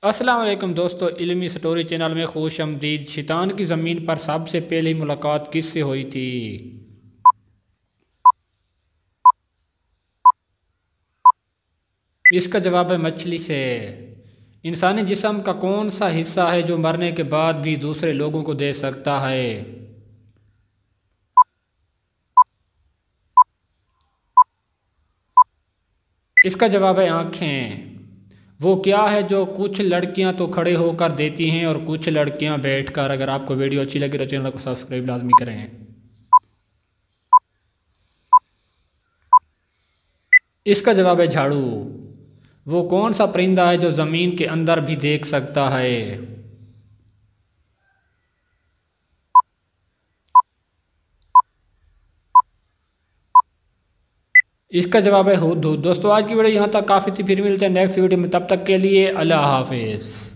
अस्सलाम वालेकुम दोस्तों, इल्मी स्टोरी चैनल में खुश आमदीद। शैतान की ज़मीन पर सबसे पहली मुलाकात किससे हुई थी? इसका जवाब है मछली से। इंसानी जिस्म का कौन सा हिस्सा है जो मरने के बाद भी दूसरे लोगों को दे सकता है? इसका जवाब है आँखें। वो क्या है जो कुछ लड़कियां तो खड़े होकर देती हैं और कुछ लड़कियां बैठकर? अगर आपको वीडियो अच्छी लगी तो चैनल को सब्सक्राइब लाजमी करें। इसका जवाब है झाड़ू। वो कौन सा परिंदा है जो ज़मीन के अंदर भी देख सकता है? इसका जवाब है हुदहुद। दोस्तों, आज की वीडियो यहाँ तक काफ़ी थी। फिर मिलते हैं नेक्स्ट वीडियो में, तब तक के लिए अल्लाह हाफिज़।